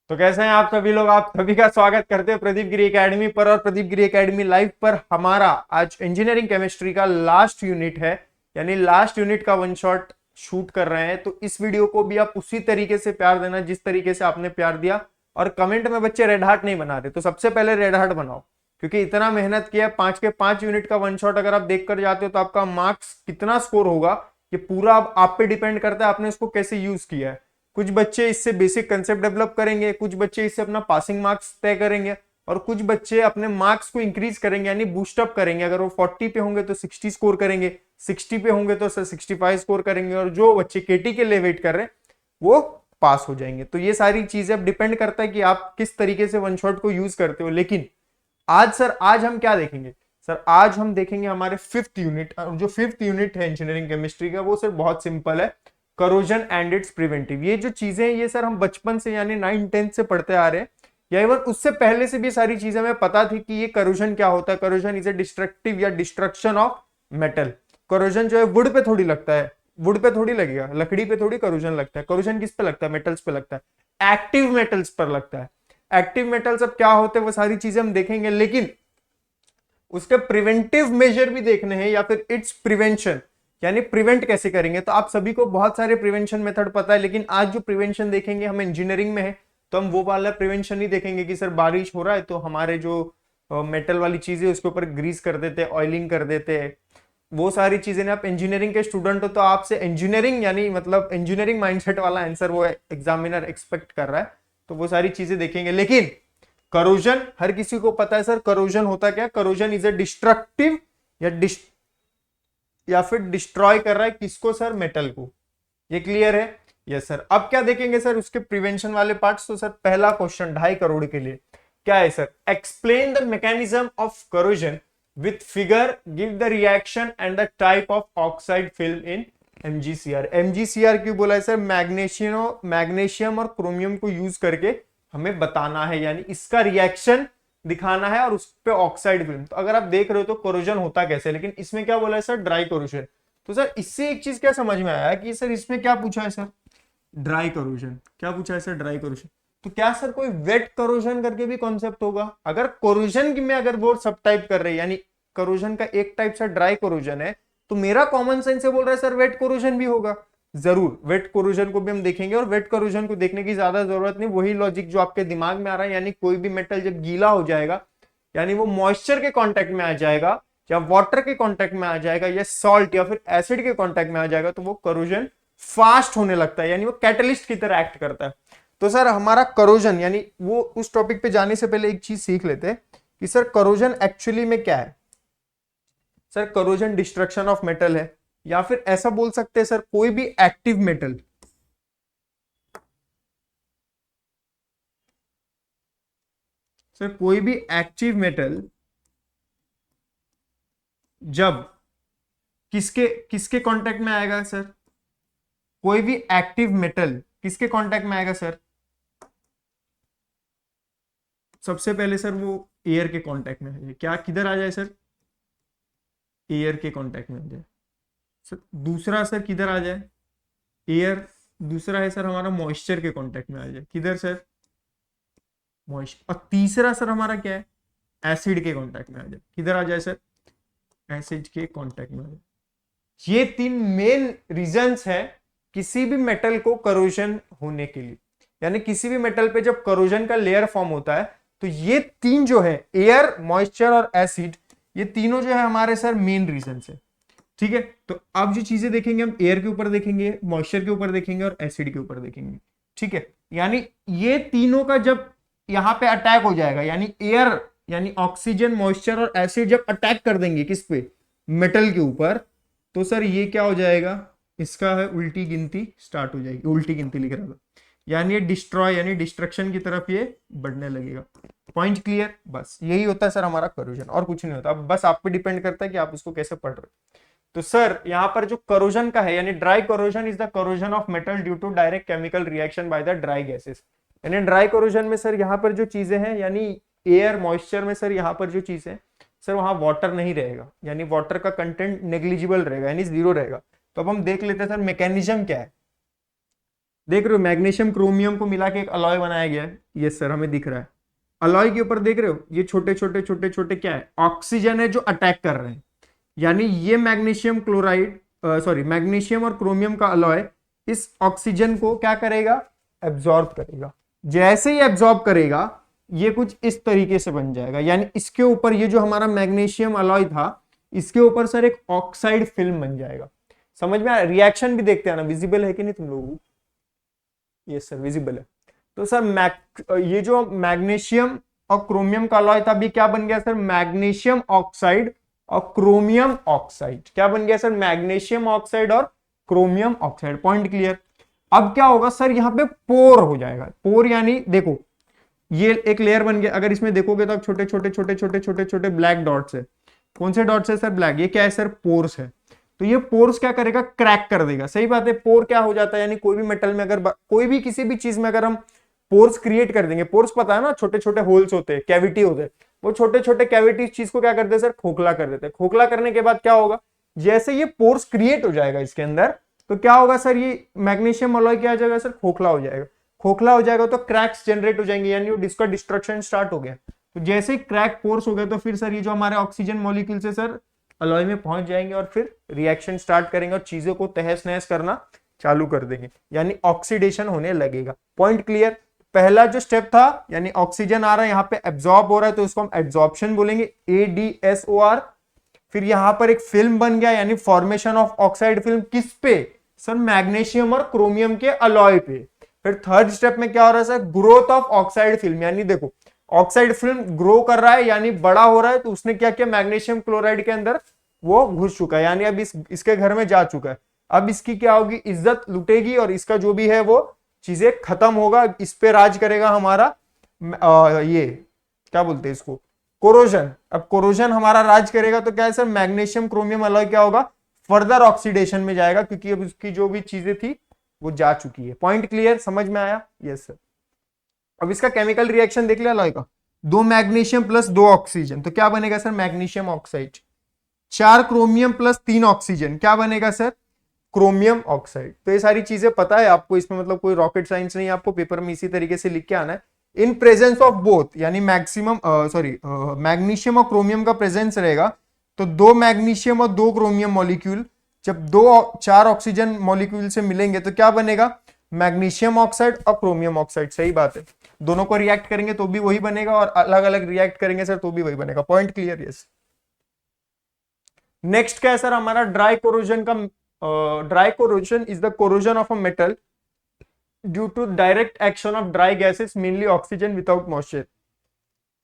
तो कैसे हैं आप सभी लोग। आप सभी का स्वागत करते हैं प्रदीप गिरी एकेडमी पर। और प्रदीप गिरी एकेडमी लाइव पर हमारा आज इंजीनियरिंग केमिस्ट्री का लास्ट यूनिट है, यानी लास्ट यूनिट का वन शॉट शूट कर रहे हैं। तो इस वीडियो को भी आप उसी तरीके से प्यार देना जिस तरीके से आपने प्यार दिया। और कमेंट में बच्चे रेड हार्ट नहीं बना रहे, तो सबसे पहले रेड हार्ट बनाओ, क्योंकि इतना मेहनत किया। 5 के 5 यूनिट का वन शॉट अगर आप देख कर जाते हो तो आपका मार्क्स कितना स्कोर होगा ये पूरा अब आप पे डिपेंड करता है, आपने उसको कैसे यूज किया है। कुछ बच्चे इससे बेसिक कंसेप्ट डेवलप करेंगे, कुछ बच्चे इससे अपना पासिंग मार्क्स तय करेंगे, और कुछ बच्चे अपने मार्क्स को इंक्रीज करेंगे यानी बूस्टअप करेंगे। अगर वो 40 पे होंगे तो 60 स्कोर करेंगे, 60 पे होंगे तो सर 65 स्कोर करेंगे, और जो बच्चे केटी के लिए वेट कर रहे हैं वो पास हो जाएंगे। तो ये सारी चीजें अब डिपेंड करता है कि आप किस तरीके से वन शॉट को यूज करते हो। लेकिन आज हम क्या देखेंगे सर? आज हम देखेंगे हमारे फिफ्थ यूनिट। जो फिफ्थ यूनिट है इंजीनियरिंग केमिस्ट्री का वो सर बहुत सिंपल है, करोजन एंड इट्स प्रिवेंटिव। ये जो चीजें ये सर हम बचपन से यानी 9th 10th से पढ़ते आ रहे हैं, या इवन उससे पहले से भी सारी चीजें हमें पता थी कि ये करोजन क्या होता है। करोजन इज ए डिस्ट्रक्टिव या डिस्ट्रक्शन ऑफ मेटल। करोजन जो है वुड पे थोड़ी लगता है, वुड पे थोड़ी लगेगा, लकड़ी पे थोड़ी करोजन लगता है। करोजन किस पे लगता है? मेटल्स पे लगता है, एक्टिव मेटल्स पर लगता है। एक्टिव मेटल्स अब क्या होते हैं वो सारी चीजें हम देखेंगे, लेकिन उसके प्रिवेंटिव मेजर भी देखने हैं, या फिर इट्स प्रिवेंशन यानी प्रिवेंट कैसे करेंगे। तो आप सभी को बहुत सारे प्रिवेंशन मेथड पता है, लेकिन आज जो प्रिवेंशन देखेंगे हम इंजीनियरिंग में है, तो हम वो वाला प्रिवेंशन नहीं देखेंगे कि सर बारिश हो रहा है तो हमारे जो मेटल वाली चीजें उसके ऊपर ग्रीस कर देते हैं, ऑयलिंग कर देते हैं, वो सारी चीजें ना। आप इंजीनियरिंग के स्टूडेंट हो तो आपसे इंजीनियरिंग यानी मतलब इंजीनियरिंग माइंडसेट वाला आंसर वो एग्जामिनर एक्सपेक्ट कर रहा है, तो वो सारी चीजें देखेंगे। लेकिन करोजन हर किसी को पता है सर, करोजन होता क्या? करोजन इज ए डिस्ट्रक्टिव या फिर डिस्ट्रॉय कर रहा है किसको सर? मेटल को। ये क्लियर है? Yes sir. अब क्या देखेंगे सर उसके प्रिवेंशन वाले पार्ट्स। तो सर पहला क्वेश्चन 2.5 करोड़ के लिए क्या है sir? Explain the mechanism of corrosion with figure, give the reaction and the type of oxide film in MGCR. MGCR क्यों बोला है सर? मैग्नीशियम और क्रोमियम को यूज करके हमें बताना है, यानी इसका रिएक्शन दिखाना है और उस पे ऑक्साइड फिल्म। तो अगर आप देख रहे हो तो कोरोजन होता कैसे, लेकिन इसमें क्या बोला है सर? Dry corrosion. तो सर इससे एक चीज क्या समझ में आया कि सर इसमें क्या पूछा है सर? Dry corrosion. क्या पूछा है सर? Dry corrosion. तो क्या सर कोई वेट कोरोजन करके भी कॉन्सेप्ट होगा? अगर कोरोजन की में अगर वो सब टाइप कर रहे हैं, यानी कोरोजन का एक टाइप सर ड्राई कोरोजन है, तो मेरा कॉमन सेंस से बोल रहा है सर वेट कोरोजन भी होगा। जरूर वेट कोरोजन को भी हम देखेंगे, और वेट कोरोजन को देखने की ज्यादा जरूरत नहीं, वही लॉजिक जो आपके दिमाग में आ रहा है, यानी कोई भी मेटल जब गीला हो जाएगा यानी वो मॉइस्चर के कांटेक्ट में आ जाएगा, या वाटर के कांटेक्ट में आ जाएगा, या सॉल्ट या फिर एसिड के कांटेक्ट में आ जाएगा, तो वो करोजन फास्ट होने लगता है, यानी वो कैटलिस्ट की तरह एक्ट करता है। तो सर हमारा करोजन यानी वो उस टॉपिक पे जाने से पहले एक चीज सीख लेते हैं कि सर करोजन एक्चुअली में क्या है। Sir corrosion destruction of metal है, या फिर ऐसा बोल सकते हैं सर कोई भी एक्टिव मेटल, सर कोई भी एक्टिव मेटल जब किसके किसके कांटेक्ट में आएगा सर? कोई भी एक्टिव मेटल किसके कांटेक्ट में आएगा सर? सबसे पहले सर वो एयर के कांटेक्ट में आ जाए। क्या किधर आ जाए सर? एयर के कांटेक्ट में आ जाए सर। दूसरा सर किधर आ जाए? एयर। दूसरा है सर हमारा मॉइस्चर के कांटेक्ट में आ जाए। किधर सर? मॉइस्चर। और तीसरा सर हमारा क्या है? एसिड के कांटेक्ट में आ जाए। किधर आ जाए सर? एसिड के कांटेक्ट में आ जाए। ये 3 मेन रीजंस है किसी भी मेटल को करोजन होने के लिए, यानी किसी भी मेटल पे जब करोजन का लेयर फॉर्म होता है, तो ये 3 जो है एयर, मॉइस्चर और एसिड, ये तीनों जो है हमारे सर मेन रीजन है। ठीक है, तो अब जो चीजें देखेंगे हम एयर के ऊपर देखेंगे, मॉइस्चर के ऊपर देखेंगे और एसिड के ऊपर देखेंगे। ठीक है, यानी ये तीनों का जब यहां पे अटैक हो जाएगा, यानी एयर यानी ऑक्सीजन, मॉइस्चर और एसिड जब अटैक कर देंगे किस पे? मेटल के ऊपर, तो सर ये क्या हो जाएगा? इसका है उल्टी गिनती स्टार्ट हो जाएगी। उल्टी गिनती लिख रहा था, यानी ये डिस्ट्रॉय यानी डिस्ट्रक्शन की तरफ ये बढ़ने लगेगा। Point clear? बस यही होता है सर हमारा करोजन, और कुछ नहीं होता। अब बस आप पे डिपेंड करता है कि आप उसको कैसे पढ़ रहे हो। तो सर यहाँ पर जो करोजन का है, यानी dry corrosion is the corrosion of metal due to direct chemical reaction by the dry gases. यानी ड्राई करोजन में सर यहाँ पर जो चीजें हैं, यानी एयर, मॉइस्चर में सर यहाँ पर जो चीज है सर वहां वाटर नहीं रहेगा, यानी वाटर का कंटेंट नेग्लिजिबल रहेगा, यानी जीरो रहेगा। तो अब हम देख लेते हैं सर मैकेनिज्म क्या है। देख रहे हो मैग्नीशियम क्रोमियम को मिला के एक अलॉय बनाया गया है। यस सर, हमें दिख रहा है। अलॉय के ऊपर देख रहे हो ये छोटे छोटे छोटे छोटे क्या है, ऑक्सीजन है जो अटैक कर रहे हैं। यानी ये मैग्नीशियम क्लोराइड, सॉरी मैग्नीशियम और क्रोमियम का अलॉय इस ऑक्सीजन को क्या करेगा, एब्जॉर्ब करेगा। जैसे ही एब्जॉर्ब करेगा ये कुछ इस तरीके से बन जाएगा। यानी इसके ऊपर ये जो हमारा मैग्नीशियम अलॉय था, इसके ऊपर सर एक ऑक्साइड फिल्म बन जाएगा। समझ में आया? रिएक्शन भी देखते हैं ना, विजिबल है कि नहीं तुम लोगों को? यस सर, विजिबल है। तो सर ये जो मैग्नीशियम और क्रोमियम का अलॉय था, अभी क्या बन गया सर, मैग्नीशियम ऑक्साइड और क्रोमियम ऑक्साइड। क्या बन गया सर, मैग्नीशियम ऑक्साइड और क्रोमियम ऑक्साइड। Point clear? अब क्या होगा सर, यहाँ पे पोर हो जाएगा। पोर यानी देखो ये एक लेयर बन गया, अगर इसमें देखोगे तो अब छोटे छोटे छोटे छोटे छोटे छोटे ब्लैक डॉट्स है। कौन से डॉट्स है सर, ब्लैक। ये क्या है सर, पोर्स है। तो ये पोर्स क्या करेगा, क्रैक कर देगा। सही बात है। पोर क्या हो जाता है, यानी कोई भी मेटल में अगर कोई भी किसी भी चीज में अगर हम पोर्स क्रिएट कर देंगे, पोर्स पता है ना, छोटे छोटे होल्स होते हैं, कैविटी होते हैं, वो छोटे छोटे कैविटी चीज को क्या करते हैं सर, खोखला कर देते हैं। खोखला करने के बाद क्या होगा, जैसे ये पोर्स क्रिएट हो जाएगा इसके अंदर, तो क्या होगा सर, ये मैग्नीशियम अलॉय क्या हो जाएगा सर, खोखला हो जाएगा। खोखला हो जाएगा तो क्रैक्स जनरेट हो जाएंगे, यानी इसका डिस्ट्रक्शन स्टार्ट हो गया। तो जैसे ही क्रैक पोर्स हो गया तो फिर सर ये जो हमारे ऑक्सीजन मॉलिक्यूल से सर अलॉय में पहुंच जाएंगे और फिर रिएक्शन स्टार्ट करेंगे और चीजों को तहस नहस करना चालू कर देंगे, यानी ऑक्सीडेशन होने लगेगा। Point clear? पहला जो स्टेप था, यानी ऑक्सीजन आ रहा है यहाँ पे एब्जॉर्ब हो रहा है, तो इसको हम एब्जॉर्प्शन बोलेंगे, ADSOR। फिर यहां पर एक फिल्म बन गया, यानी फॉर्मेशन ऑफ ऑक्साइड फिल्म। किस पे सर, मैग्नीशियम और क्रोमियम के अलॉय पे। फिर थर्ड स्टेप में क्या हो रहा है sir, growth of oxide film. यानी देखो ऑक्साइड फिल्म ग्रो कर रहा है, यानी बड़ा हो रहा है, तो उसने क्या किया, मैग्नीशियम क्लोराइड के अंदर वो घुस चुका है, यानी अब इसके घर में जा चुका है। अब इसकी क्या होगी, इज्जत लुटेगी और इसका जो भी है वो चीजें खत्म होगा। इस पे राज करेगा हमारा ये क्या बोलते हैं इसको, कोरोजन। अब कोरोजन हमारा राज करेगा तो क्या है सर, मैग्नीशियम क्रोमियम अलॉय क्या होगा, फर्दर ऑक्सीडेशन में जाएगा, क्योंकि अब उसकी जो भी चीजें थी वो जा चुकी है। पॉइंट क्लियर, समझ में आया? Yes sir. अब इसका केमिकल रिएक्शन देख लिया अलॉय का, 2 मैग्नीशियम प्लस 2 ऑक्सीजन, तो क्या बनेगा sir, magnesium oxide. 4 chromium plus 3 oxygen, क्या बनेगा सर, क्रोमियम ऑक्साइड। तो ये सारी चीजें पता है आपको, इसमें मतलब कोई रॉकेट साइंस नहीं, आपको पेपर में इसी तरीके से लिख के आना है। इन प्रेजेंस ऑफ बोथ, यानी मैक्सिमम मैग्नीशियम और क्रोमियम का प्रेजेंस रहेगा, तो 2 मैग्नीशियम और 2 क्रोमियम मॉलिक्यूल जब 4 ऑक्सीजन मॉलिक्यूल से मिलेंगे तो क्या बनेगा, मैग्नीशियम ऑक्साइड और क्रोमियम ऑक्साइड। सही बात है। दोनों को रिएक्ट करेंगे तो भी वही बनेगा, और अलग अलग रिएक्ट करेंगे सर तो भी वही बनेगा। Point clear? यस। नेक्स्ट क्या है सर हमारा, ड्राई कोरोजन का। Dry corrosion is the corrosion of a metal due to direct action of dry gases, mainly oxygen without moisture.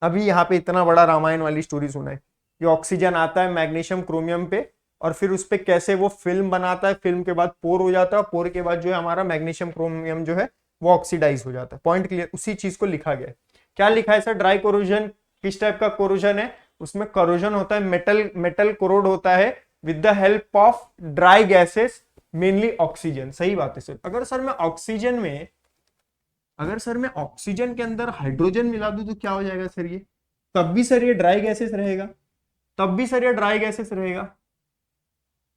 अभी यहाँ पे इतना बड़ा रामायण वाली स्टोरी सुना है। ये ऑक्सीजन आता है मैग्नीशियम क्रोमियम पे, और फिर उस पे कैसे वो फिल्म बनाता है, फिल्म के बाद पोर हो जाता है, पोर के बाद जो है हमारा मैग्नीशियम क्रोमियम जो है वो ऑक्सीडाइज हो जाता है। Point clear? उसी चीज को लिखा गया है। क्या लिखा है सर, ड्राई कोरोजन किस टाइप का कोरोजन है, उसमें कोरोजन होता है, मेटल मेटल कोरोड होता है with the help of dry gases, mainly oxygen. सही बात है सर। अगर सर मैं ऑक्सीजन के अंदर हाइड्रोजन मिला दूं तो क्या हो जाएगा सर, ये तब भी सर ये ड्राई गैसेस रहेगा, तब भी सर ये ड्राई गैसेस रहेगा,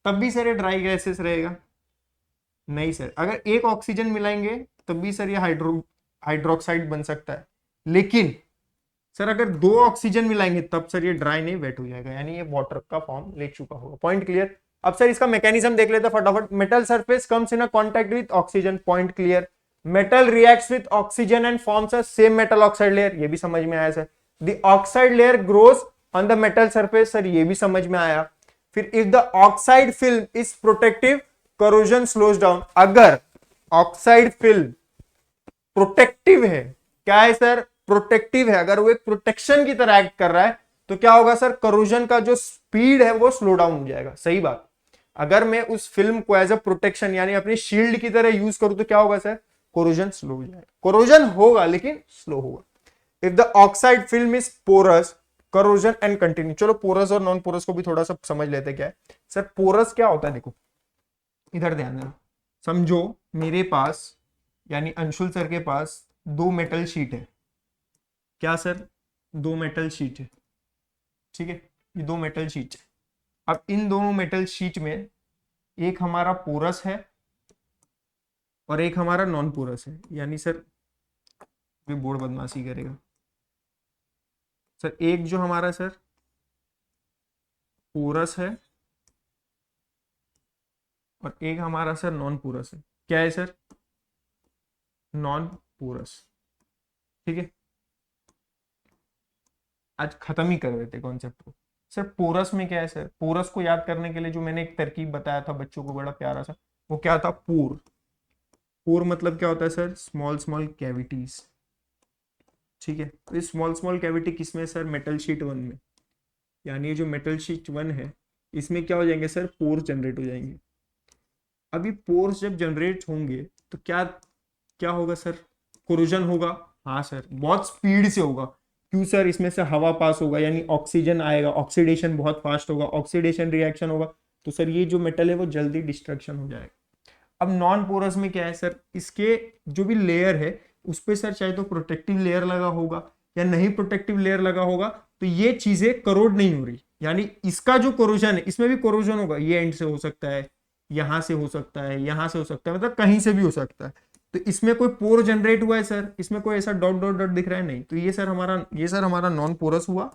तब भी सर ये ड्राई गैसेस रहेगा। नहीं सर, अगर एक ऑक्सीजन मिलाएंगे तब भी सर ये हाइड्रोक्साइड बन सकता है, लेकिन सर अगर 2 ऑक्सीजन मिलाएंगे तब सर ये ड्राई नहीं, वेट हो जाएगा, यानी ये वाटर का फॉर्म ले चुका होगा। Point clear? अब सर इसका मैकेनिज्म देख लेते हैं फटाफट। Metal surface comes in a contact with oxygen. Point clear? Metal reacts with oxygen and forms a same metal oxide layer. ये भी समझ में आया sir. The oxide layer grows on the metal surface. Sir ये भी समझ में आया। फिर if the oxide film is protective, corrosion slows down. अगर ऑक्साइड फिल्म प्रोटेक्टिव है, क्या है सर, प्रोटेक्टिव है, अगर वो एक प्रोटेक्शन की तरह एक्ट कर रहा है तो क्या होगा सर, करोजन का जो स्पीड है वो स्लो डाउन हो जाएगा। सही बात। अगर मैं उस फिल्म को एज अ प्रोटेक्शन यानी अपनी शील्ड की तरह यूज करूं तो क्या होगा सर, कोरोजन स्लो हो जाएगा। कोरोजन होगा लेकिन स्लो होगा। If the oxide film is porous, corrosion and continue. चलो पोरस और नॉन पोरस को भी थोड़ा सा समझ लेते हैं क्या है सर। पोरस क्या होता है, देखो इधर ध्यान देना। समझो मेरे पास यानी अंशुल सर के पास 2 मेटल शीट है। क्या सर, 2 मेटल शीट है, ठीक है, ये 2 मेटल शीट है। अब इन दोनों मेटल शीट में एक हमारा पोरस है और एक हमारा नॉन पोरस है, यानी सर भी बोर्ड बदमाशी करेगा सर। एक जो हमारा सर पोरस है और एक हमारा सर नॉन पोरस है। क्या है सर? Non porous. ठीक है, आज खत्म ही कर देते कॉन्सेप्ट को। सर पोरस में क्या है सर? पोरस को याद करने के लिए जो मैंने एक तरकीब बताया था बच्चों को, बड़ा प्यारा सा, वो क्या था? पोर। पोर मतलब क्या होता है सर? Small small cavities. ठीक है, तो ये स्मॉल स्मॉल कैविटी किसमें सर? मेटल शीट 1 में। यानी ये जो मेटल शीट 1 है, इसमें क्या हो जाएंगे सर? पोर्स जनरेट हो जाएंगे। अभी पोर्स जब जनरेट होंगे तो क्या क्या होगा सर? कोरोजन होगा। हाँ सर, बहुत स्पीड से होगा। क्यों सर? इसमें से हवा पास होगा, यानी ऑक्सीजन आएगा, ऑक्सीडेशन बहुत फास्ट होगा, ऑक्सीडेशन रिएक्शन होगा, तो सर ये जो मेटल है वो जल्दी डिस्ट्रक्शन हो जाएगा। अब नॉन पोरस में क्या है सर? इसके जो भी लेयर है उस पर सर चाहे तो प्रोटेक्टिव लेयर लगा होगा या नहीं प्रोटेक्टिव लेयर लगा होगा, तो ये चीजें करोड नहीं हो रही। यानी इसका जो कोरोजन है, इसमें भी कोरोजन होगा, ये एंड से हो सकता है, यहां से हो सकता है, यहां से हो सकता है, मतलब कहीं से भी हो सकता है। तो इसमें कोई पोर जनरेट हुआ है सर? इसमें कोई ऐसा डॉट डॉट डॉट दिख रहा है? नहीं। तो ये सर हमारा नॉन पोरस हुआ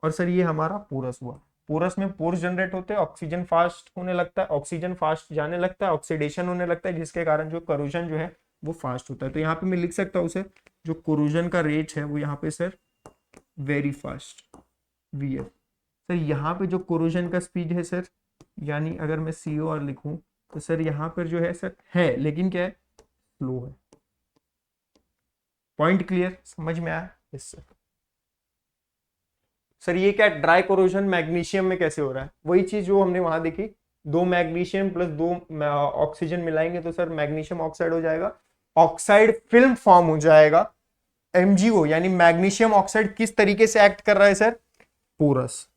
और सर ये हमारा पोरस हुआ। पोरस में पोर्स जनरेट होते हैं, ऑक्सीजन फास्ट होने लगता है, ऑक्सीजन फास्ट जाने लगता है, ऑक्सीडेशन होने लगता है, जिसके कारण जो करोजन जो है वो फास्ट होता है। तो यहाँ पे मैं लिख सकता हूँ सर, जो कोरोजन का रेट है वो यहाँ पे sir very fast, VF. Sir यहाँ पे जो कोरोजन का स्पीड है सर, यानी अगर मैं COR लिखूं तो सर यहाँ पर जो है सर है, लेकिन क्या है? स्लो है। Point clear? समझ में आया? Yes sir. सर ये क्या ड्राई कोरोजन मैग्नीशियम में कैसे हो रहा है? वही चीज जो हमने वहां देखी, 2 मैग्नीशियम प्लस 2 ऑक्सीजन मिलाएंगे तो सर मैग्नीशियम ऑक्साइड हो जाएगा, ऑक्साइड फिल्म फॉर्म हो जाएगा। MgO यानी मैग्नीशियम ऑक्साइड किस तरीके से एक्ट कर रहा है सर? पोरस।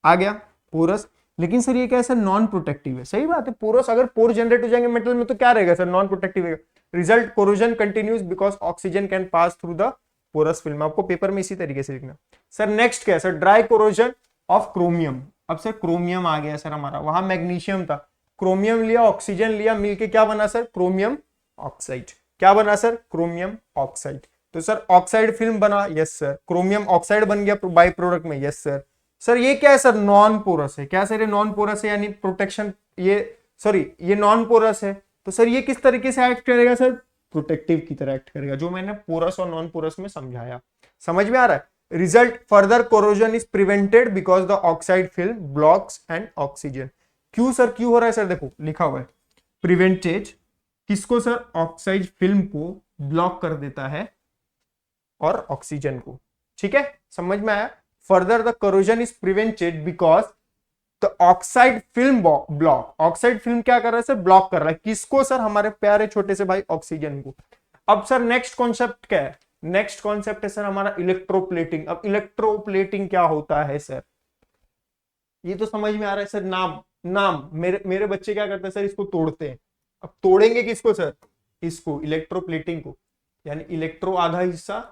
आ गया पोरस। लेकिन सर ये क्या है सर? नॉन प्रोटेक्टिव है। सही बात है, पोरस अगर पोर जनरेट हो जाएंगे मेटल में तो क्या रहेगा सर? नॉन प्रोटेक्टिव है। Result corrosion continues because oxygen can pass through the porous film. आपको पेपर में इसी तरीके से लिखना। सर नेक्स्ट क्या है sir? Dry corrosion of chromium. अब सर क्रोमियम आ गया सर हमारा, वहां मैग्नीशियम था, क्रोमियम लिया, ऑक्सीजन लिया, मिलके क्या बना सर? Chromium oxide. क्या बना सर? Chromium oxide. तो सर ऑक्साइड फिल्म बना, यस सर। क्रोमियम ऑक्साइड बन गया बाई प्रोडक्ट में, यस सर। सर ये क्या है सर? नॉन पोरस है। क्या सर? ये नॉन पोरस है, यानी प्रोटेक्शन, ये सॉरी ये नॉन पोरस है। तो सर ये किस तरीके से एक्ट करेगा सर? प्रोटेक्टिव की तरह एक्ट करेगा, जो मैंने पोरस और नॉन पोरस में समझाया। समझ में आ रहा है? Result further corrosion is prevented because the oxide film blocks and oxygen. क्यों सर? क्यों हो रहा है सर? देखो लिखा हुआ है प्रिवेंटेज, किसको सर? ऑक्साइड फिल्म को ब्लॉक कर देता है और ऑक्सीजन को। ठीक है, समझ में आया? Further the corrosion is prevented because the oxide film block. Oxide film क्या कर रहा है सर? ब्लॉक कर रहा है। किसको सर? हमारे प्यारे छोटे से भाई ऑक्सीजन को। अब सर नेक्स्ट कॉन्सेप्ट क्या है? नेक्स्ट कॉन्सेप्ट है सर हमारा इलेक्ट्रोप्लेटिंग। अब इलेक्ट्रोप्लेटिंग क्या होता है सर? ये तो समझ में आ रहा है सर। नाम नाम मेरे बच्चे क्या करते हैं सर? इसको तोड़ते हैं। अब तोड़ेंगे किसको सर? इसको, इलेक्ट्रोप्लेटिंग को। यानी इलेक्ट्रो आधा हिस्सा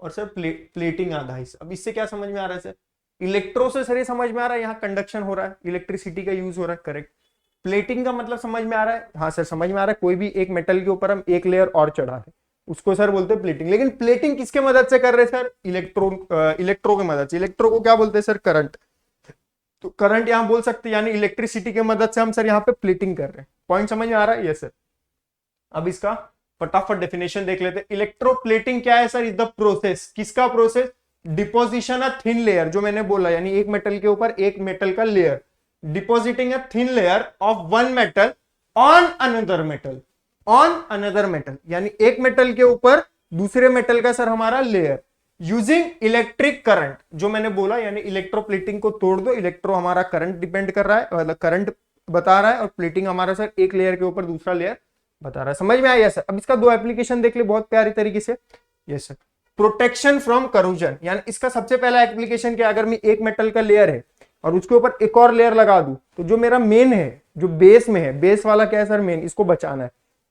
और सर प्लेटिंग आधा हिस्सा। अब इससे क्या समझ में आ रहा है सर? इलेक्ट्रो से सर ये समझ में आ रहा है यहाँ कंडक्शन हो रहा है, इलेक्ट्रिसिटी का यूज हो रहा है, करेक्ट। प्लेटिंग का मतलब समझ में आ रहा है? हाँ सर समझ में आ रहा है। कोई भी एक मेटल के ऊपर हम एक लेयर और चढ़ा रहे, उसको सर बोलते हैं प्लेटिंग। लेकिन प्लेटिंग किसके मदद से कर रहे हैं सर? इलेक्ट्रो की मदद से। इलेक्ट्रो को क्या बोलते हैं सर? करंट। तो करंट यहां बोल सकते हैं, यानी इलेक्ट्रिसिटी की मदद से हम सर यहाँ पे प्लेटिंग कर रहे हैं। पॉइंट समझ में आ रहा है? Yes sir. अब इसका फटाफट डेफिनेशन देख लेते हैं। इलेक्ट्रोप्लेटिंग क्या है सर? इज द प्रोसेस, किसका process? Deposition a thin layer, जो मैंने बोला, यानी एक मेटल के ऊपर एक मेटल का layer, depositing a thin layer of one metal on another metal, on another metal, यानी एक मेटल के ऊपर दूसरे मेटल का सर हमारा लेयर, यूजिंग इलेक्ट्रिक करंट, जो मैंने बोला, यानी इलेक्ट्रोप्लेटिंग को तोड़ दो, इलेक्ट्रो हमारा करंट डिपेंड कर रहा है, मतलब करंट बता रहा है, और प्लेटिंग हमारा सर एक लेयर के ऊपर दूसरा लेयर बता रहा है। समझ में आया सर? अब इसका 2 एप्लीकेशन देख ले बहुत प्यारी तरीके से। Yes sir. Protection from corrosion, यानी इसका सबसे पहला एप्लीकेशन क्या? अगर मैं एक मेटल का लेयर है और उसके ऊपर एक और लेयर लगा दूं, तो जो मेरा मेन है, जो बेस में है, बेस वाला क्या है सर? मेन, इसको बचाना है।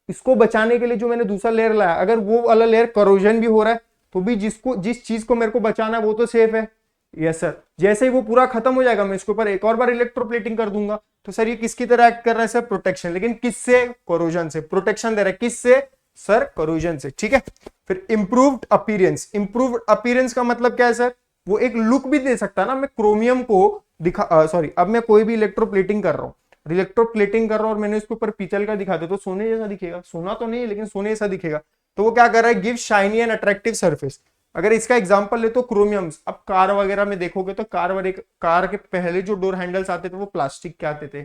इसको बचाने के लिए जो मैंने दूसरा लेयर लाया, अगर वो वाला लेयर करोजन भी हो रहा है तो भी जिस चीज को मेरे को बचाना है वो तो सेफ है, यस सर, जैसे ही वो पूरा खत्म हो जाएगा मैं इसके ऊपर एक और बार इलेक्ट्रोप्लेटिंग कर दूंगा। तो सर ये किसकी तरह एक्ट कर रहा है सर? प्रोटेक्शन, लेकिन किससे? कोरोजन से। प्रोटेक्शन दे रहा है किससे सर? कोरोजन से, ठीक है। फिर इंप्रूव्ड अपीयरेंस, इंप्रूव्ड अपीयरेंस का मतलब क्या है सर? वो एक लुक भी दे सकता है ना। मैं क्रोमियम को दिखा सॉरी अब मैं कोई भी इलेक्ट्रोप्लेटिंग कर रहा हूँ, इलेक्ट्रोप्लेटिंग कर रहा हूँ और मैंने इसके ऊपर पीतल का दिखा दे तो सोने जैसा दिखेगा, सोना तो नहीं है लेकिन सोने जैसा दिखेगा। तो वो क्या कर रहा है? Give shiny and attractive surface. अगर इसका एग्जांपल ले तो क्रोमियम्स, अब कार वगैरह में देखोगे तो कार के पहले जो डोर हैंडल्स आते थे वो प्लास्टिक के आते थे,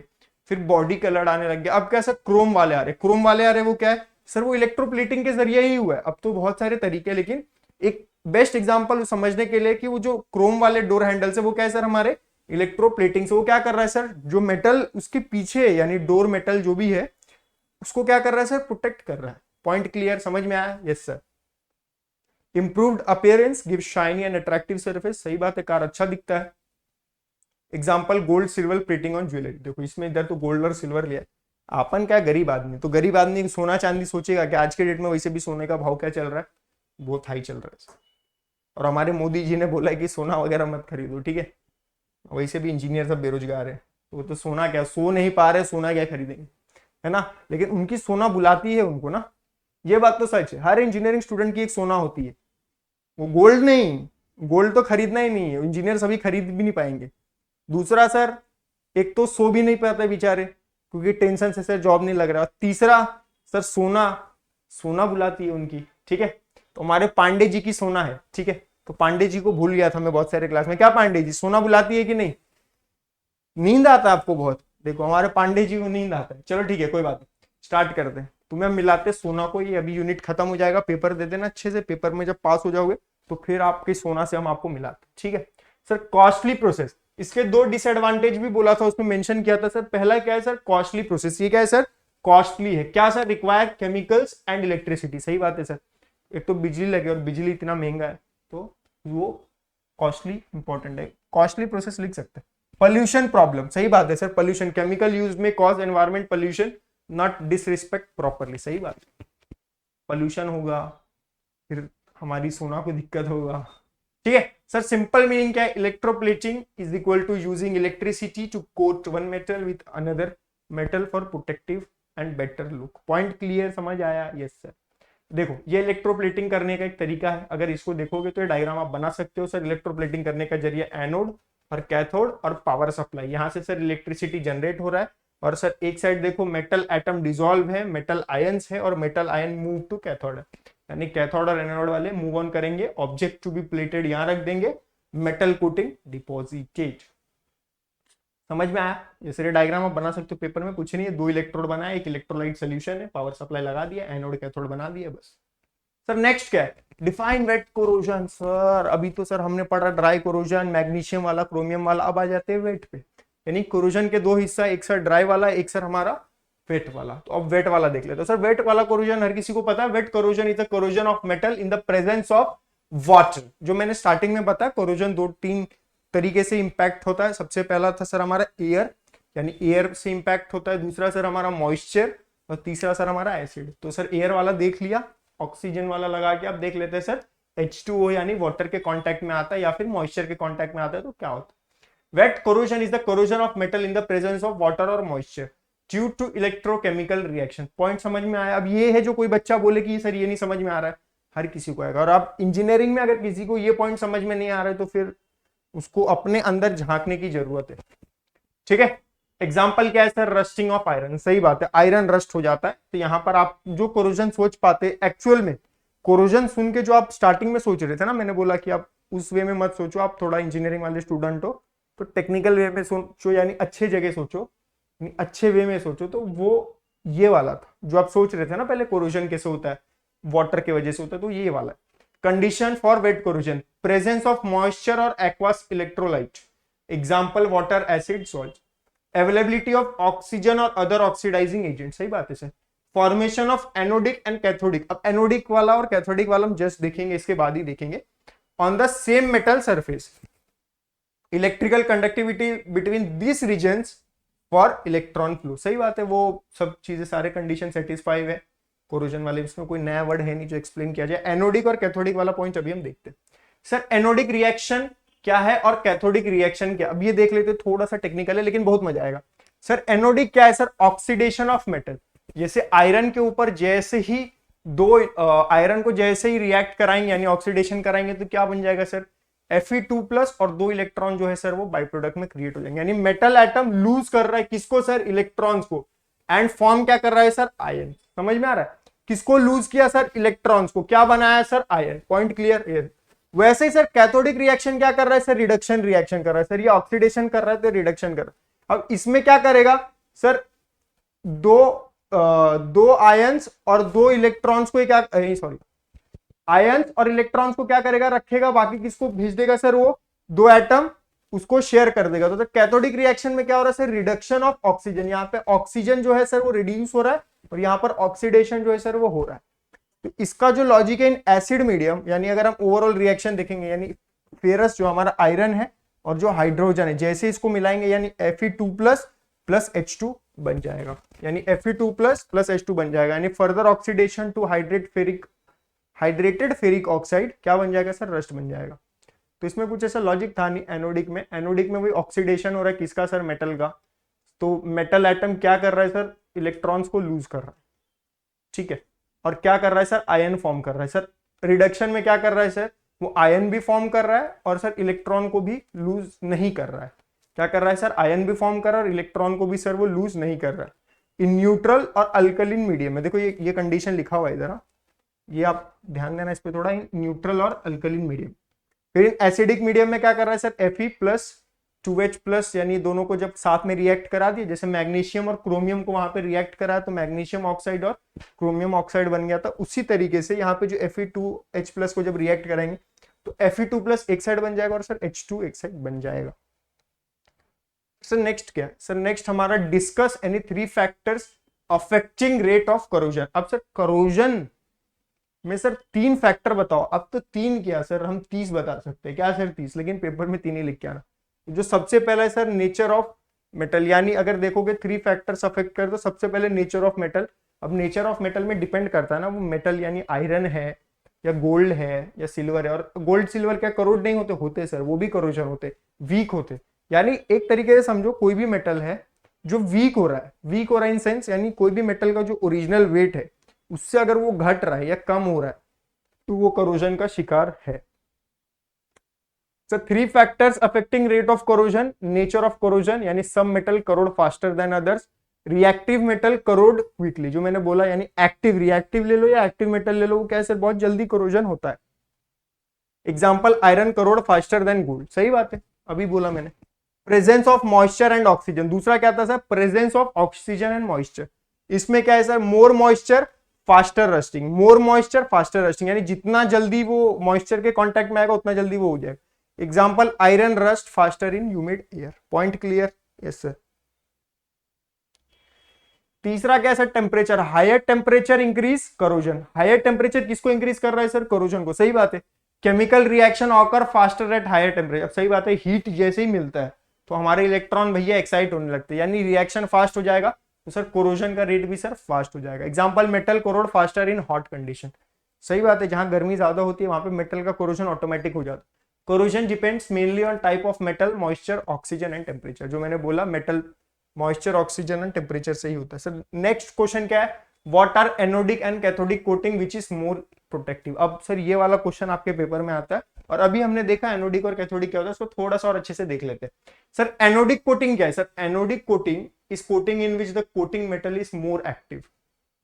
फिर बॉडी कलर आने लग गया। अब क्या सर? क्रोम वाले आ रहे। क्रोम वाले आ रहे वो क्या है सर? वो इलेक्ट्रोप्लेटिंग के जरिए ही हुआ है। अब तो बहुत सारे तरीके, लेकिन एक बेस्ट एग्जांपल समझने के लिए कि वो जो क्रोम वाले डोर हैंडल्स है वो क्या है सर? हमारे इलेक्ट्रोप्लेटिंग से। वो क्या कर रहा है सर? जो मेटल उसके पीछे यानी डोर मेटल जो भी है उसको क्या कर रहा है सर? प्रोटेक्ट कर रहा है। पॉइंट क्लियर, समझ में आया? Yes sir. Improved appearance give shiny and attractive surface, सही बात है, कार अच्छा दिखता है। Example gold silver plating on jewellery, देखो इसमें इधर तो गोल्ड और सिल्वर लिया है। अपन क्या गरीब आदमी, तो गरीब आदमी सोना चांदी सोचेगा कि आज के डेट में वैसे भी सोने का भाव क्या चल रहा है? बहुत हाई चल रहा है। और हमारे मोदी जी ने बोला है कि सोना वगैरह मत खरीदो, ठीक है। वैसे भी इंजीनियर सब बेरोजगार है, तो वो तो सोना क्या, सो नहीं पा रहे, सोना क्या खरीदेंगे, है ना। लेकिन उनकी सोना बुलाती है उनको ना, ये बात तो सच है। हर इंजीनियरिंग स्टूडेंट की एक सोना होती है, वो गोल्ड नहीं। गोल्ड तो खरीदना ही नहीं है, इंजीनियर सभी खरीद भी नहीं पाएंगे। दूसरा सर, एक तो सो भी नहीं पाते बेचारे क्योंकि टेंशन से सर जॉब नहीं लग रहा। तीसरा सर, सोना, सोना बुलाती है उनकी, ठीक है। तो हमारे पांडे जी की सोना है, ठीक है। तो पांडे जी को भूल गया था मैं बहुत सारे क्लास में। क्या पांडे जी, सोना बुलाती है कि नहीं? नींद आता है आपको बहुत? देखो हमारे पांडे जी को नींद आता है। चलो ठीक है, कोई बात नहीं, स्टार्ट करते हैं। तुम्हें मिलाते सोना को, ये अभी यूनिट खत्म हो जाएगा, पेपर दे देना अच्छे से। पेपर में जब पास हो जाओगे तो फिर आपके सोना से हम आपको मिलाते, ठीक है सर। कॉस्टली प्रोसेस, इसके दो डिसएडवांटेज भी बोला था, उसमें मेंशन किया था सर। पहला क्या है सर? Costly process. ये क्या है सर? कॉस्टली है। क्या sir? Require chemicals and electricity, सही बात है सर। एक तो बिजली लगे और बिजली इतना महंगा है तो वो कॉस्टली इंपॉर्टेंट है, कॉस्टली प्रोसेस लिख सकते हैं। पोल्यूशन प्रॉब्लम, सही बात है सर। पोल्यूशन, केमिकल यूज में cause environment pollution, not disrespect properly, सही बात है। पोल्यूशन होगा फिर हमारी सोना को दिक्कत होगा, ठीक है सर। सिंपल मीनिंग क्या है? Electroplating is equal to using electricity to coat one metal with another metal for protective and better look. Point clear, समझ आया? Yes sir. देखो ये इलेक्ट्रोप्लेटिंग करने का एक तरीका है, अगर इसको देखोगे तो ये डायग्राम आप बना सकते हो सर। इलेक्ट्रोप्लेटिंग करने का जरिए एनोड और कैथोड और पावर सप्लाई, यहां से सर इलेक्ट्रिसिटी जनरेट हो रहा है। और सर एक साइड देखो मेटल एटम डिसॉल्व है, मेटल आयंस है, और metal ion move to cathode है, यानी कैथोड और एनोड वाले मूव ऑन करेंगे। ऑब्जेक्ट टू बी प्लेटेड यहां रख देंगे, मेटल कोटिंग डिपॉजिटेड। समझ में आया? ये डायग्राम आप बना सकते हो पेपर में, कुछ नहीं है। दो इलेक्ट्रोड बनाया, एक इलेक्ट्रोलाइट सोल्यूशन है, पावर सप्लाई लगा दिया, एनोड कैथोड बना दिया, बस। सर नेक्स्ट क्या है? Define wait corrosion. सर अभी तो सर हमने पढ़ा ड्राई कोरोजन, मैग्नीशियम वाला, क्रोमियम वाला, अब आ जाते हैं वेट पे। यानी कोरोजन के दो हिस्सा, एक सर ड्राई वाला, एक सर हमारा वेट वाला। तो अब वेट वाला देख लेते हैं सर। वेट वाला कोरोजन हर किसी को पता है। Wet corrosion is the corrosion of metal in the presence of water. जो मैंने स्टार्टिंग में बताया, कोरोजन दो तीन तरीके से इंपैक्ट होता है। सबसे पहला था सर हमारा एयर, यानी एयर से इंपैक्ट होता है। दूसरा सर हमारा मॉइस्चर, और तीसरा सर हमारा एसिड। तो सर एयर वाला देख लिया, ऑक्सीजन वाला लगा के आप देख लेते हैं सर। H2O यानी वाटर के कांटेक्ट में आता है या फिर मॉइस्चर के कांटेक्ट में आता है तो क्या होता है? Wet corrosion is the corrosion of metal in the presence of water और moisture due to electrochemical reaction. Point समझ में आया? अब ये है जो कोई बच्चा बोले कि सर ये नहीं समझ में आ रहा है, हर किसी को आएगा। और आप इंजीनियरिंग में अगर किसी को ये पॉइंट समझ में नहीं आ रहा है तो फिर उसको अपने अंदर झांकने की जरूरत है, ठीक है। एग्जाम्पल क्या है सर? रस्टिंग ऑफ आयरन, सही बात है, आयरन रस्ट हो जाता है। तो यहां पर आप जो कोरोजन सोच पाते, एक्चुअल में कोरोजन सुन के जो आप स्टार्टिंग में सोच रहे थे ना, मैंने बोला कि आप उस वे में मत सोचो, आप थोड़ा इंजीनियरिंग वाले स्टूडेंट हो तो टेक्निकल वे में सोचो, यानी अच्छे जगह सोचो, अच्छे वे में सोचो। तो वो ये वाला था जो आप सोच रहे थे ना पहले, कोरोजन कैसे होता है, वाटर की वजह से होता है, तो ये वाला है। Condition for wet corrosion, presence of moisture और aqueous electrolyte, example water, acid, salt, availability of oxygen और अदर ऑक्सीडाइजिंग एजेंट, सही बात है sir. Formation of anodic and cathodic, अब एनोडिक वाला और कैथोडिक वाला हम जस्ट देखेंगे, इसके बाद ही देखेंगे। On the same metal surface, electrical conductivity between this reasons for electron flow, सही बात है। वो सब चीजें सारे कंडीशन सेटिस्फाई है कोरोजन वाले, इसमें कोई नया वर्ड है नहीं जो एक्सप्लेन किया जाए। एनोडिक और कैथोडिक वाला पॉइंट अभी हम देखते हैं सर। एनोडिक रिएक्शन क्या है और कैथोडिक रिएक्शन क्या। अब ये देख लेते, थोड़ा सा टेक्निकल है लेकिन बहुत मजा आएगा। सर एनोडिक क्या है सर, ऑक्सीडेशन ऑफ मेटल। जैसे आयरन के ऊपर जैसे ही दो आयरन को जैसे ही रिएक्ट कराएंगे यानी ऑक्सीडेशन कराएंगे तो क्या बन जाएगा सर, Fe2+ और 2 इलेक्ट्रॉन जो है सर वो बाई प्रोडक्ट में क्रिएट हो जाएंगे। यानी मेटल एटम लूज कर रहा है किसको सर, इलेक्ट्रॉन्स को, एंड फॉर्म क्या कर रहा है सर, आयन। समझ में आ रहा है, किसको लूज किया सर, इलेक्ट्रॉन्स को, क्या बनाया सर, आयन। Point clear. वैसे ही सर कैथोडिक रिएक्शन क्या कर रहा है सर, रिडक्शन रिएक्शन कर रहा है सर, ये ऑक्सीडेशन कर रहा है तो रिडक्शन कर रहा है। अब इसमें क्या करेगा सर, दो आयंस और 2 इलेक्ट्रॉन्स को क्या, सॉरी, आयंस और इलेक्ट्रॉन्स को क्या करेगा, रखेगा, बाकी किसको भेज देगा सर, वो 2 एटम उसको शेयर कर देगा। तो कैथोडिक रिएक्शन में क्या हो रहा है सर, रिडक्शन ऑफ ऑक्सीजन। यहाँ पे ऑक्सीजन जो है सर वो रिड्यूस हो रहा है और यहाँ पर ऑक्सीडेशन जो है सर वो हो रहा है। तो इसका जो लॉजिक है इन एसिड मीडियम, यानी अगर हम ओवरऑल रिएक्शन देखेंगे, यानी फेरस जो हमारा आयरन है और जो हाइड्रोजन है जैसे इसको मिलाएंगे यानी Fe2+ H2 बन जाएगा, यानी Fe2+ H2 बन जाएगा। यानी further oxidation to hydrated ferric oxide क्या बन जाएगा सर, रस्ट बन जाएगा। तो इसमें कुछ ऐसा लॉजिक था नहीं एनोडिक में। एनोडिक में भी ऑक्सीडेशन हो रहा है किसका सर, मेटल का। तो मेटल एटम क्या कर रहा है सर, इलेक्ट्रॉन्स को लूज कर रहा है, ठीक है, और क्या कर रहा है सर, आयन फॉर्म कर रहा है सर। रिडक्शन में क्या कर रहा है सर, वो आयन भी फॉर्म कर रहा है और सर इलेक्ट्रॉन को भी लूज नहीं कर रहा है। क्या कर रहा है सर, आयन भी फॉर्म कर रहा है और इलेक्ट्रॉन को भी सर वो लूज नहीं कर रहा है। इन न्यूट्रल और अल्कलिन मीडियम में, देखो ये कंडीशन लिखा हुआ है इधर, ये आप ध्यान देना इस पे थोड़ा, न्यूट्रल और अल्कलिन मीडियम। फिर एसिडिक मीडियम में क्या कर रहा है सर, Fe+2H+, यानी दोनों को जब साथ में रिएक्ट करा दिए, जैसे मैग्नीशियम और क्रोमियम को वहां पे रिएक्ट करा तो मैग्नीशियम ऑक्साइड और क्रोमियम ऑक्साइड बन गया था। उसी तरीके से यहाँ पे जो Fe2H+ को जब रिएक्ट कराएंगे तो Fe2+ एक साइड बन जाएगा और सर H2 एक साइड बन जाएगा। सर नेक्स्ट क्या है सर, नेक्स्ट हमारा discuss any 3 factors affecting rate of corrosion. अब सर करोजन में सर 3 फैक्टर बताओ। अब तो 3 क्या सर, हम 30 बता सकते हैं, क्या सर 30, लेकिन पेपर में 3 ही लिख के आना। जो सबसे पहला है सर नेचर ऑफ मेटल, यानी अगर देखोगे 3 फैक्टर्स अफेक्ट कर तो सबसे पहले नेचर ऑफ मेटल। अब नेचर ऑफ मेटल में डिपेंड करता है ना वो मेटल, यानी आयरन है या गोल्ड है या सिल्वर है। और गोल्ड सिल्वर क्या करोड नहीं होते सर, वो भी करोजन होते, वीक होते। यानी एक तरीके से समझो कोई भी मेटल है जो वीक हो रहा है इन सेंस, यानी कोई भी मेटल का जो ओरिजिनल वेट है उससे अगर वो घट रहा है या कम हो रहा है तो वो करोजन का शिकार है। So 3 factors affecting rate of corrosion, nature of corrosion, यानी some metal corrode faster than others, reactive metal corrode quickly, जो मैंने बोला यानी एक्टिव, रिएक्टिव ले लो या एक्टिव मेटल ले लो, वो कैसे बहुत जल्दी corrosion होता है। Example iron corrode faster than gold, सही बात है, अभी बोला मैंने। Presence of moisture and oxygen, दूसरा क्या था sir, presence of oxygen and moisture. इसमें क्या है सर, मोर मॉइस्चर फास्टर रस्टिंग, मोर मॉइस्चर फास्टर रस्टिंग, यानी जितना जल्दी वो मॉइस्चर के कांटेक्ट में आएगा उतना जल्दी वो हो जाएगा। Example iron rust faster in humid air. Point clear, yes sir. तीसरा क्या है sir, temperature, higher temperature increase corrosion. Higher temperature किसको इंक्रीज कर रहा है सर, करोजन को, सही बात है। Chemical reaction occur faster at higher temperature, सही बात है। हीट जैसे ही मिलता है तो हमारे इलेक्ट्रॉन भैया एक्साइट होने लगते हैं, यानी रिएक्शन फास्ट हो जाएगा तो सर कोरोजन का रेट भी सर फास्ट हो जाएगा। Example metal corrode faster in hot condition, सही बात है। जहां गर्मी ज्यादा होती है वहां पे मेटल का कोरोजन ऑटोमेटिक हो जाता है। Corrosion depends mainly on type of metal, moisture, oxygen and temperature. जो मैंने बोला metal, moisture, oxygen and temperature से ही होता है सर। नेक्स्ट क्वेश्चन क्या है, what are anodic and cathodic coating which is more protective. अब सर ये वाला क्वेश्चन आपके पेपर में आता है और अभी हमने देखा एनोडिक और कैथोडिक क्या होता है, उसको थोड़ा सा और अच्छे से देख लेते हैं। सर एनोडिक कोटिंग क्या है sir, anodic coating is coating in which the coating metal is more active,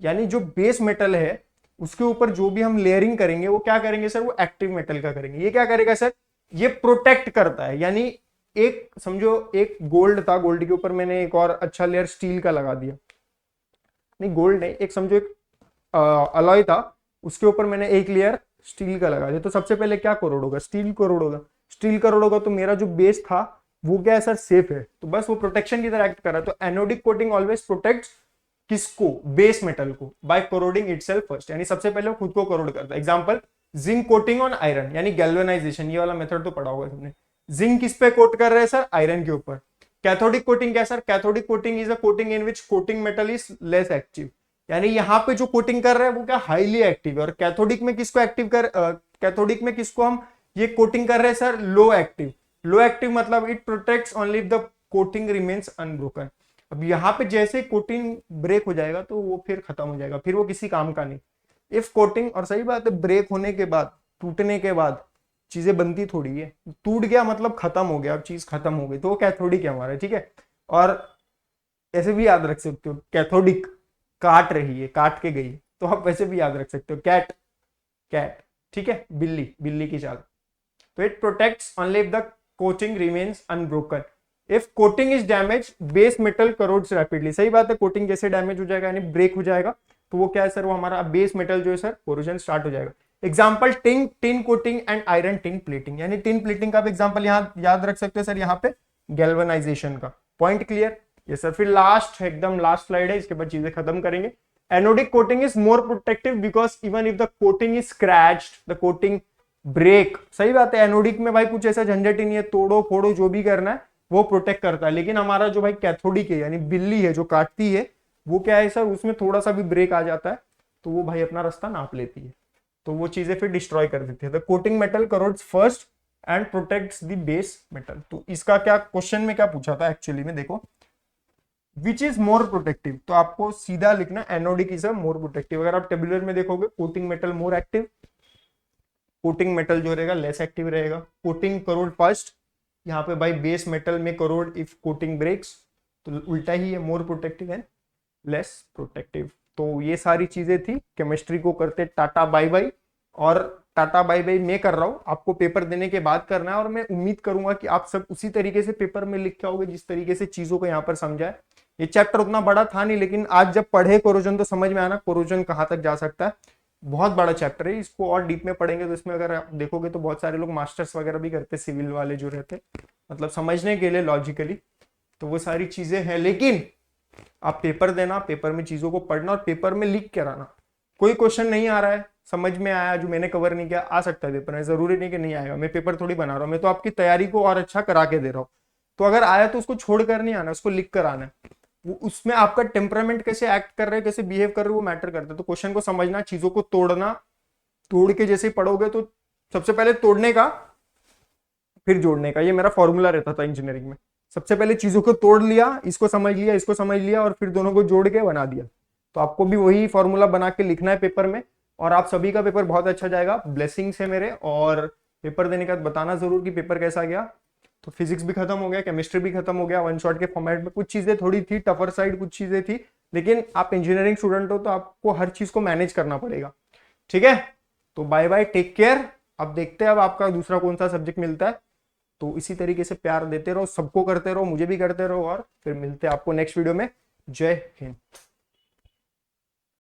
यानी जो बेस मेटल है उसके ऊपर जो भी हम लेयरिंग करेंगे वो क्या करेंगे सर, वो एक्टिव मेटल का करेंगे। ये क्या करेगा सर, ये प्रोटेक्ट करता है। यानी एक समझो एक गोल्ड था, गोल्ड के ऊपर मैंने एक और अच्छा लेयर स्टील का लगा दिया, नहीं गोल्ड नहीं, एक समझो एक अलॉय था उसके ऊपर मैंने एक लेयर स्टील का लगा दिया, तो सबसे पहले क्या करोड़ होगा, स्टील करोड़ होगा। स्टील करोड़ होगा तो मेरा जो बेस था वो क्या है सर, सेफ है, तो बस वो प्रोटेक्शन की तरह एक्ट कर रहा है। तो एनोडिक कोटिंग ऑलवेज प्रोटेक्ट्स किसको, बेस मेटल को, बाय कोरोडिंग इटसेल्फ फर्स्ट, यानी सबसे पहले वो खुद को कोरोड करता है। Example zinc coating on iron, यानी गैल्वेनाइजेशन, ये वाला मेथड तो पढ़ा होगा तुमने। जिंक किस पे कोट कर रहे हैं सर, आयरन के ऊपर। कैथोडिक कोटिंग क्या sir, cathodic coating is a coating in which coating metal is less active, यानी यहाँ पे जो कोटिंग कर रहे हैं वो क्या हाईली एक्टिव है। और कैथोडिक में किसको एक्टिव कर, कैथोडिक में किसको हम ये कोटिंग कर रहे हैं सर, लो एक्टिव, लो एक्टिव मतलब it protects only if the coating remains unbroken. अब यहाँ पे जैसे कोटिंग ब्रेक हो जाएगा तो वो फिर खत्म हो जाएगा, फिर वो किसी काम का नहीं। इफ कोटिंग, और सही बात है, ब्रेक होने के बाद, टूटने के बाद चीजें बनती थोड़ी है, टूट गया मतलब खत्म हो गया, अब चीज खत्म हो गई, तो वो कैथोडिक है हमारा, ठीक है। और ऐसे भी याद रख सकते हो, कैथोडिक काट रही है, काट के गई, तो आप वैसे भी याद रख सकते हो, कैट, कैट, ठीक है, बिल्ली, बिल्ली की चाल। तो it protects only if the coating remains unbroken. If coating is damage base metal crores rapidly. सही बात है, कोटिंग जैसे डैमेज हो जाएगा यानी ब्रेक हो जाएगा, तो वो क्या है सर, वो हमारा बेस मेटल जो है सर कोरोजन स्टार्ट हो जाएगा। Example tin, tin coating and iron tin plating, यानी टिन प्लेटिंग का भी एग्जाम्पल यहाँ याद रख सकते हो सर, यहाँ पे गैल्वेनाइजेशन का पॉइंट क्लियर। ये सर फिर लास्ट, एकदम लास्ट स्लाइड है, इसके बाद चीजें खत्म करेंगे। Anodic coating is more protective because even if the coating is scratched the coating break. सही बात है, एनोडिक में भाई कुछ ऐसा झंझट ही नहीं है, तोड़ो फोड़ो जो भी करना है वो प्रोटेक्ट करता है। लेकिन हमारा जो भाई कैथोडिक है यानी बिल्ली है जो काटती है, वो क्या है सर, उसमें थोड़ा सा भी ब्रेक आ जाता है तो वो भाई अपना रास्ता नाप लेती है, तो वो चीजें फिर डिस्ट्रॉय कर देती है। The coating metal crores first and protects the base metal. तो इसका क्या क्वेश्चन में क्या पूछा था एक्चुअली में, देखो विच इज मोर प्रोटेक्टिव, तो आपको सीधा लिखना anodic is a more protective. अगर आप टेबुलर में देखोगे coating metal more active, coating metal जो रहेगा लेस एक्टिव रहेगा। कोटिंग करोड फर्स्ट, यहाँ पे भाई बेस मेटल में करोड इफ कोटिंग ब्रेक्स, तो उल्टा ही है, मोर प्रोटेक्टिव है लेस प्रोटेक्टिव। तो ये सारी चीजें थी, केमिस्ट्री को करते टाटा बाय बाय। और टाटा बाय बाय मैं कर रहा हूँ, आपको पेपर देने के बाद करना है, और मैं उम्मीद करूंगा कि आप सब उसी तरीके से पेपर में लिख के आओगे जिस तरीके से चीजों को यहाँ पर समझा है। ये चैप्टर उतना बड़ा था नहीं, लेकिन आज जब पढ़े कोरोजन तो समझ में आना कोरोजन कहाँ तक जा सकता है। बहुत बड़ा चैप्टर है, इसको और डीप में पढ़ेंगे तो इसमें अगर आप देखोगे तो बहुत सारे लोग मास्टर्स वगैरह भी करते, सिविल वाले जो रहते, मतलब समझने के लिए लॉजिकली, तो वो सारी चीजें हैं। लेकिन आप पेपर देना, पेपर में चीजों को पढ़ना और पेपर में लिख कर आना। कोई क्वेश्चन नहीं आ रहा है समझ में आया जो मैंने कवर नहीं किया, आ सकता है पेपर में, जरूरी नहीं कि नहीं आएगा। मैं पेपर थोड़ी बना रहा हूँ, मैं तो आपकी तैयारी को और अच्छा करा के दे रहा हूँ। तो अगर आया तो उसको छोड़कर नहीं आना, उसको लिख कर आना है। वो उसमें आपका टेम्परामेंट कैसे एक्ट कर रहे हैं, कैसे बिहेव कर रहे हैं, वो मैटर करता है। तो क्वेश्चन को समझना, चीजों को तोड़ना, तोड़ के जैसे पढ़ोगे तो सबसे पहले तोड़ने का फिर जोड़ने का, ये मेरा फॉर्मूला रहता था इंजीनियरिंग में। सबसे पहले चीजों को तोड़ लिया, इसको समझ लिया, इसको समझ लिया, और फिर दोनों को जोड़ के बना दिया। तो आपको भी वही फॉर्मूला बना के लिखना है पेपर में, और आप सभी का पेपर बहुत अच्छा जाएगा, ब्लेसिंग्स है मेरे। और पेपर देने का बताना जरूर कि पेपर कैसा गया। तो फिजिक्स भी खत्म हो गया, केमिस्ट्री भी खत्म हो गया, वन शॉट के फॉर्मेट में। कुछ चीजें थोड़ी थी टफर साइड, कुछ चीजें थी, लेकिन आप इंजीनियरिंग स्टूडेंट हो तो आपको हर चीज को मैनेज करना पड़ेगा, ठीक है। तो बाय बाय, टेक केयर। अब देखते हैं अब आपका दूसरा कौन सा सब्जेक्ट मिलता है। तो इसी तरीके से प्यार देते रहो, सबको करते रहो, मुझे भी करते रहो, और फिर मिलते हैं आपको नेक्स्ट वीडियो में। जय हिंद।